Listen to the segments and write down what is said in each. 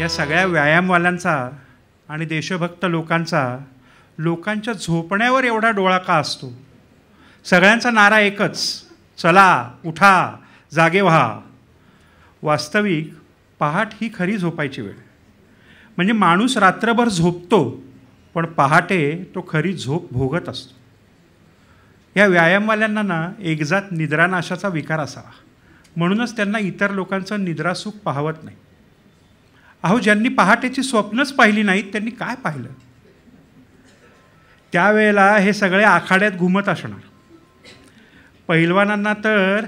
सगळ्या व्यायामवाल्यांचा आणि देशभक्त लोकांच्या झोपण्यावर एवढा डोळा का असतो? सगळ्यांचा नारा एकच, चला उठा जागे व्हा. वास्तविक पहाट ही खरी झोपायची वेळ. म्हणजे माणूस रात्रभर झोपतो, पण पहाटे तो खरी झोप भोगत असतो. या व्यायामवाल्यांना ना एकजात निद्रानाशाचा विकार असावा, म्हणूनच त्यांना इतर लोकांचं निद्रासुख पाहवत नाही. अहो, ज्यांनी पहाटेची स्वप्नच पाहिली नाहीत त्यांनी काय पाहिलं? त्यावेळेला हे सगळे आखाड्यात घुमत असणार. पहिलवानांना तर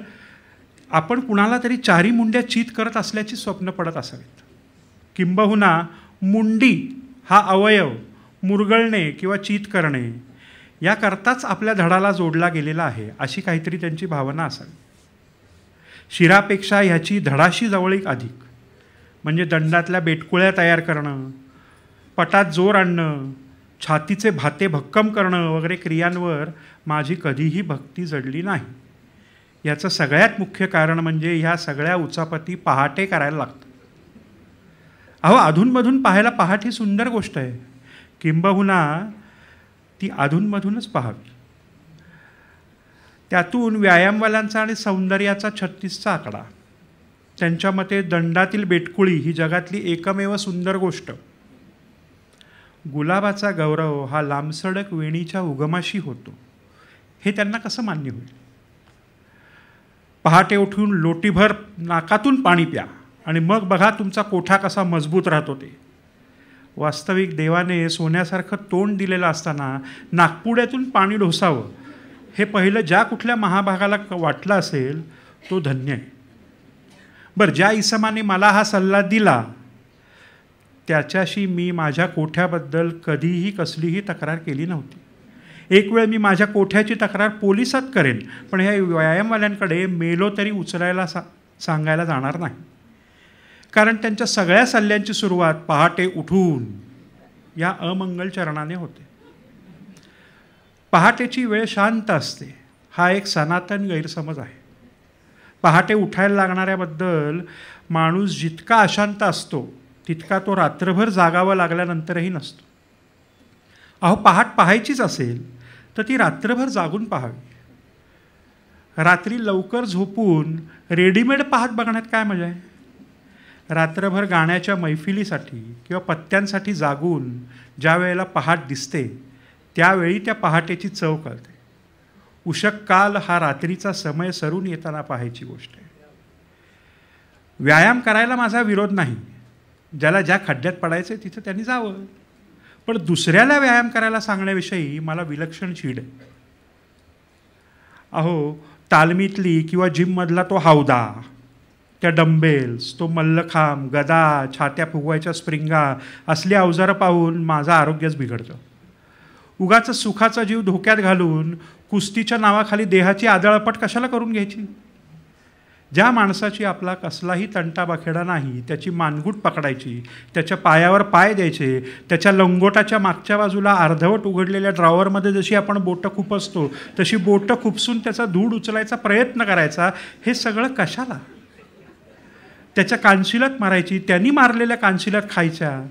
आपण कुणाला तरी चारी मुंड्या चीत करत असल्याची स्वप्न पडत असावीत. किंबहुना मुंडी हा अवयव मुरगळणे किंवा चीत करणे याकरताच आपल्या धडाला जोडला गेलेला आहे, अशी काहीतरी त्यांची भावना असावी. शिरापेक्षा ह्याची धडाशी जवळीक अधिक. म्हणजे दंडातल्या बेटकुळ्या तयार करणं, पटात जोर आणणं, छातीचे भाते भक्कम करणं वगैरे क्रियांवर माझी कधीही भक्ती जडली नाही. याचं सगळ्यात मुख्य कारण म्हणजे ह्या सगळ्या उचापती पहाटे करायला लागतात. अहो, अधूनमधून पाहायला पहाट ही सुंदर गोष्ट आहे, किंबहुना ती अधूनमधूनच पाहावी. त्यातून व्यायामवाल्यांचा आणि सौंदर्याचा 36चा आकडा. त्यांच्या मते दंडातील बेटकुळी ही जगातली एकमेव सुंदर गोष्ट. गुलाबाचा गौरव हा लांबसडक वेणीच्या उगमाशी होतो, हे त्यांना कसं मान्य होईल? पहाटे उठून लोटीभर नाकातून पाणी प्या आणि मग बघा तुमचा कोठा कसा मजबूत राहतो ते. वास्तविक देवाने सोन्यासारखं तोंड दिलेलं असताना नागपुड्यातून पाणी ढोसावं हे पहिलं ज्या कुठल्या महाभागाला वाटलं असेल तो धन्य आहे. बरं, ज्या इसमाने मला हा सल्ला दिला त्याच्याशी मी माझ्या कोठ्याबद्दल कधीही कसलीही तक्रार केली नव्हती. एक वेळ मी माझ्या कोठ्याची तक्रार पोलिसात करेन, पण ह्या व्यायामवाल्यांकडे मेलो तरी उचलायला सांगायला जाणार नाही. कारण त्यांच्या सगळ्या सल्ल्यांची सुरुवात पहाटे उठून या अमंगल चरणाने होते. पहाटेची वेळ शांत असते हा एक सनातन गैरसमज आहे. पहाटे उठायला लागणाऱ्याबद्दल माणूस जितका अशांत असतो तितका तो रात्रभर जागावं लागल्यानंतरही नसतो. अहो, पहाट पाहायचीच असेल तर ती रात्रभर जागून पाहावी. रात्री लवकर झोपून रेडीमेड पहाट बघण्यात काय मजा आहे? रात्रभर गाण्याच्या मैफिलीसाठी किंवा पत्त्यांसाठी जागून ज्या वेळेला पहाट दिसते त्यावेळी त्या पहाटेची चव कळते. उषक काल हा रात्रीचा समय सरून येताना पाहायची गोष्ट आहे. व्यायाम करायला माझा विरोध नाही. ज्याला ज्या खड्ड्यात पडायचं तिथं त्यांनी जावं. पण दुसऱ्याला व्यायाम करायला सांगण्याविषयी मला विलक्षण चीड आहे. अहो, तालमीतली किंवा जिममधला तो हौदा, त्या डंबेल्स, तो मल्लखांब, गदा, छात्या फुगवायच्या स्प्रिंगा असली अवजारं पाहून माझं आरोग्यच बिघडतं. उगाच सुखाचा जीव धोक्यात घालून कुस्तीच्या नावाखाली देहाची आदळपट कशाला करून घ्यायची? ज्या माणसाची आपला कसलाही तंटाबाखेडा नाही त्याची मानगूट पकडायची, त्याच्या पायावर पाय द्यायचे, त्याच्या लंगोटाच्या मागच्या बाजूला अर्धवट उघडलेल्या ड्रॉवरमध्ये जशी आपण बोटं खुपसतो तशी बोटं खुपसून त्याचा धूड उचलायचा प्रयत्न करायचा. हे सगळं कशाला? त्याच्या कानशिलात मारायची, त्यांनी मारलेल्या कानशिलात खायच्या.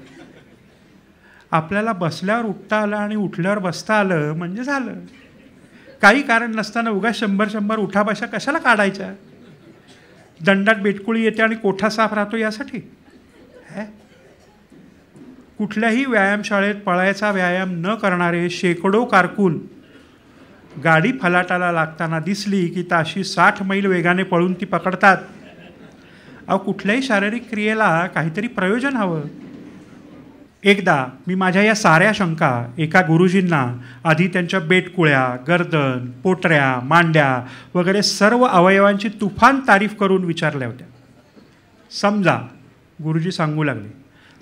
आपल्याला बसल्यावर उठता आलं आणि उठल्यावर बसता आलं म्हणजे झालं. काही कारण नसताना उगा 100 उठाबशा कशाला काढायच्या? दंडात बेटकुळी येते आणि कोठा साफ राहतो यासाठी? कुठल्याही व्यायामशाळेत पळायचा व्यायाम न करणारे शेकडो कारकून गाडी फलाटाला लागताना दिसली की ताशी 60 मैल वेगाने पळून ती पकडतात. अहो, कुठल्याही शारीरिक क्रियेला काहीतरी प्रयोजन हवं. एकदा मी माझ्या या साऱ्या शंका एका गुरुजींना आधी त्यांच्या बेटकुळ्या, गर्दन, पोटऱ्या, मांड्या वगैरे सर्व अवयवांची तुफान तारीफ करून विचारल्या होत्या. समजा, गुरुजी सांगू लागले,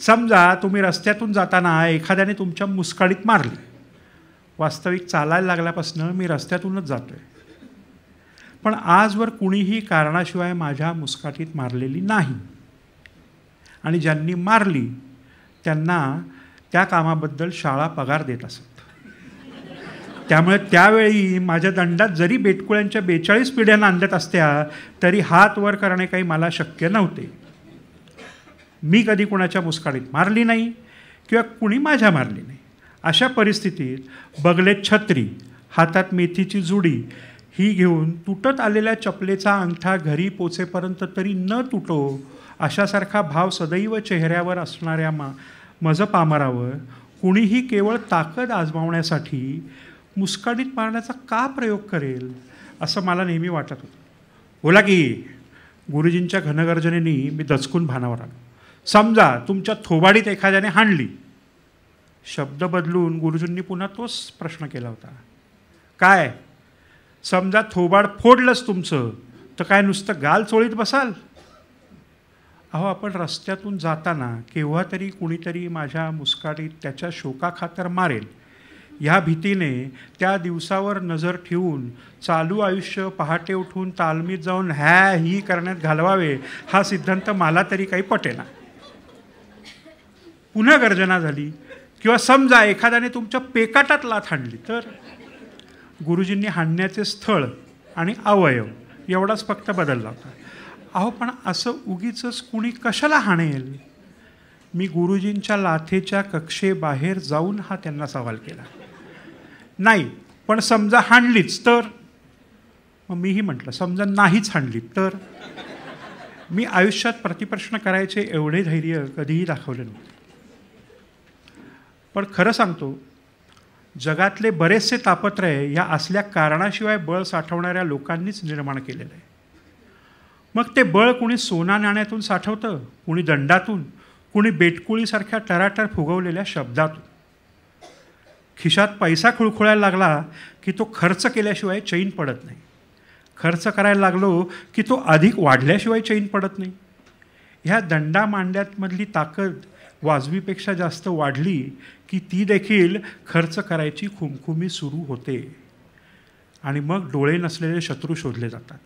समजा तुम्ही रस्त्यातून जाताना एखाद्याने तुमच्या मुस्काडीत मारली. वास्तविक चालायला लागल्यापासून मी रस्त्यातूनच जातो आहे, पण आजवर कुणीही कारणाशिवाय माझ्या मुस्काटीत मारलेली नाही. आणि ज्यांनी मारली त्यांना त्या कामाबद्दल शाळा पगार देत असत. त्यामुळे त्यावेळी माझ्या दंडात जरी बेटकुळ्यांच्या 42 पिढ्या नांदत असत्या तरी हात वर करणे काही मला शक्य नव्हते. मी कधी कोणाच्या मुस्काडीत मारली नाही किंवा कुणी माझ्या मारली नाही. अशा परिस्थितीत बगलेत छत्री, हातात मेथीची जुडी ही घेऊन तुटत आलेल्या चपलेचा अंगठा घरी पोचेपर्यंत तरी न तुटो अशासारखा भाव सदैव चेहऱ्यावर असणाऱ्या मज पामरावर कुणीही केवळ ताकद आजमावण्यासाठी मुस्काडीत मारण्याचा का प्रयोग करेल असं मला नेहमी वाटत होतं. बोला की. गुरुजींच्या घनगर्जनेनी मी दचकून भानावर आलो. समजा तुमच्या थोबाडीत एखाद्याने हाणली. शब्द बदलून गुरुजींनी पुन्हा तोच प्रश्न केला होता. काय? समजा थोबाड फोडलंच तुमचं तर काय नुसतं गाल चोळीत बसाल? अहो, आपण रस्त्यातून जाताना केव्हा तरी कुणीतरी माझ्या मुस्काडीत त्याच्या शोकाखातर मारेल ह्या भीतीने त्या दिवसावर नजर ठेवून चालू आयुष्य पहाटे उठून तालमीत जाऊन ही करण्यात घालवावे हा सिद्धांत मला तरी काही पटेना. पुन्हा गर्जना झाली किंवा समजा एखाद्याने तुमच्या पेकाटात लाथ हाणली तर गुरुजींनी हाणण्याचे स्थळ आणि अवयव एवढाच फक्त बदलला होता. अहो, पण असं उगीचच कुणी कशाला हाणेल? मी गुरुजींच्या लाथेच्या कक्षेबाहेर जाऊन हा त्यांना सवाल केला. नाही, पण समजा हाणलीच तर? मग मीही म्हटलं समजा नाहीच हाणली तर? मी आयुष्यात प्रतिप्रश्न करायचे एवढे धैर्य कधीही दाखवले नव्हते. पण खरं सांगतो, जगातले बरेचसे तापत्रय या असल्या कारणाशिवाय बळ साठवणाऱ्या लोकांनीच निर्माण केलेलं आहे. मग ते बळ कुणी सोना नाण्यातून साठवतं, कुणी दंडातून, कुणी बेटकुळीसारख्या टराटर फुगवलेल्या शब्दातून. खिशात पैसा खुळखुळायला लागला की तो खर्च केल्याशिवाय चैन पडत नाही. खर्च करायला लागलो की तो अधिक वाढल्याशिवाय चैन पडत नाही. ह्या दंडा मांड्यामधली ताकद वाजवीपेक्षा जास्त वाढली की ती देखील खर्च करायची खुमखुमी सुरू होते. आणि मग डोळे नसलेले शत्रू शोधले जातात.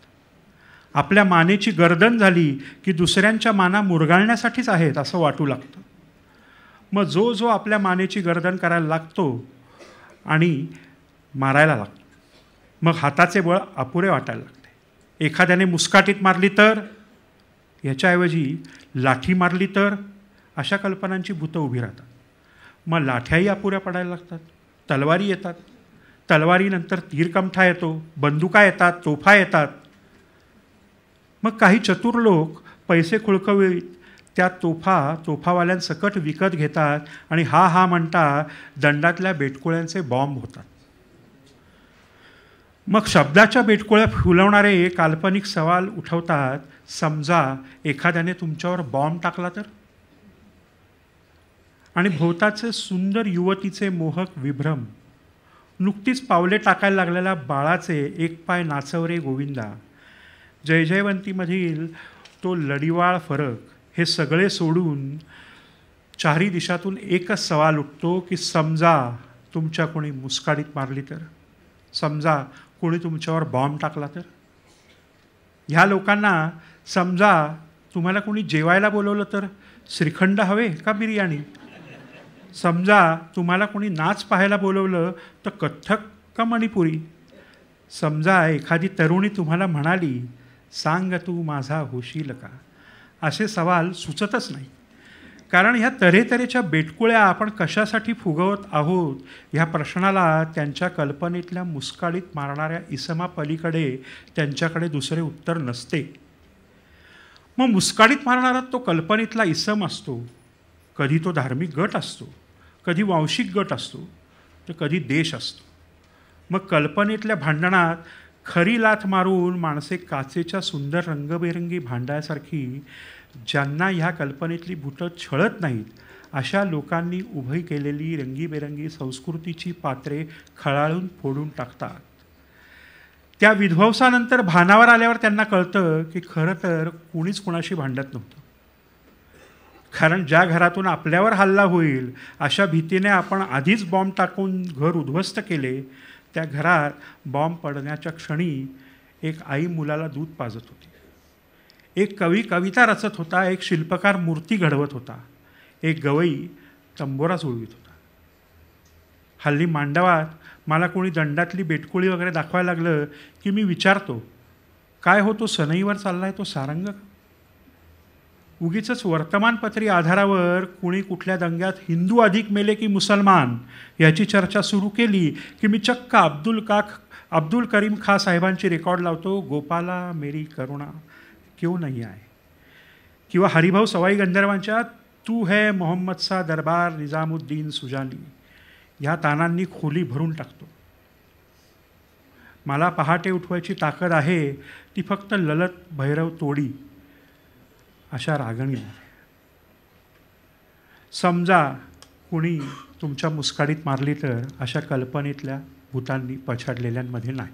आपल्या मानेची गर्दन झाली की दुसऱ्यांच्या माना मुरगाळण्यासाठीच आहेत असं वाटू लागतं. मग जो जो आपल्या मानेची गर्दन करायला लागतो आणि मारायला लागतो, मग हाताचे बळ अपुरे वाटायला लागते. एखाद्याने मुस्काटीत मारली तर, याच्याऐवजी लाठी मारली तर, अशा कल्पनांची भूतं उभी राहतात. मग लाठ्याही अपुऱ्या पडायला लागतात. तलवारी येतात. तलवारीनंतर तीरकमठा येतो, बंदुका येतात, तोफा येतात. मग काही चतुर लोक पैसे खुळकवीत त्या तोफावाल्यांसकट विकत घेतात आणि हा म्हणता दंडातल्या बेटकुळ्यांचे बॉम्ब होतात. मग शब्दाच्या बेटकुळ्या फुलवणारे काल्पनिक सवाल उठवतात. समजा एखाद्याने तुमच्यावर बॉम्ब टाकला तर? आणि भोवताचे सुंदर युवतीचे मोहक विभ्रम, नुकतीच पावले टाकायला लागलेल्या बाळाचे एक पाय नाचवरे गोविंदा, जयजयवंतीमधील तो लढीवाळ फरक, हे सगळे सोडून चारही दिशातून एकच सवाल उठतो की समजा तुमच्या कोणी मुस्काडीत मारली तर? समजा कोणी तुमच्यावर बॉम्ब टाकला तर? ह्या लोकांना समजा तुम्हाला कोणी जेवायला बोलवलं तर श्रीखंड हवे का बिर्याणी? समजा तुम्हाला कोणी नाच पाहायला बोलवलं तर कथ्थक का मणिपुरी? समजा एखादी तरुणी तुम्हाला म्हणाली, सांग तू माझा होशील का? असे सवाल सुचतच नाही. कारण ह्या तऱ्हेतऱ्हेच्या बेटकुळ्या आपण कशासाठी फुगवत आहोत ह्या प्रश्नाला त्यांच्या कल्पनेतल्या मुस्काडीत मारणाऱ्या इसमापलीकडे त्यांच्याकडे दुसरे उत्तर नसते. मग मुस्काडीत मारणारा तो कल्पनेतला इसम असतो, कधी तो धार्मिक गट असतो, कधी वांशिक गट असतो, तर कधी देश असतो. मग कल्पनेतल्या भांडणात खरी लाथ मारून माणसे काचेच्या सुंदर रंगबेरंगी भांड्यासारखी, ज्यांना ह्या कल्पनेतली भूतं छळत नाहीत, अशा लोकांनी उभी केलेली रंगीबेरंगी संस्कृतीची पात्रे खळाळून फोडून टाकतात. त्या विध्वंसानंतर भानावर आल्यावर त्यांना कळतं की खरं तर कुणीच कुणाशी भांडत नव्हतं. कारण ज्या घरातून आपल्यावर हल्ला होईल अशा भीतीने आपण आधीच बॉम्ब टाकून घर उद्ध्वस्त केले, त्या घरात बॉम्ब पडण्याच्या क्षणी एक आई मुलाला दूध पाजत होती, एक कवी कविता रचत होता, एक शिल्पकार मूर्ती घडवत होता, एक गवई तंबोरा जुळवीत होता. हल्ली मांडवात मला कोणी दंडातली बेटकुळी वगैरे दाखवायला लागलं की मी विचारतो, काय हो तो सनईवर चाललाय तो सारंग? उगीचच वर्तमानपत्री आधारावर कुणी कुठल्या दंग्यात हिंदू अधिक मेले की मुसलमान याची चर्चा सुरू केली की मी चक्क अब्दुल करीम खा साहेबांची रेकॉर्ड लावतो, गोपाला मेरी करुणा क्यों नहीं आए, किंवा हरिभाऊ सवाई गंधर्वांच्या तू है मोहम्मदचा दरबार निजामुद्दीन सुजानी ह्या तानांनी खोली भरून टाकतो. मला पहाटे उठवायची ताकद आहे ती फक्त ललत भैरव तोडी अशा रागणी. समजा कुणी तुमच्या मुस्काडीत मारली तर अशा कल्पनेतल्या भूतांनी पछाडलेल्यांमध्ये नाही.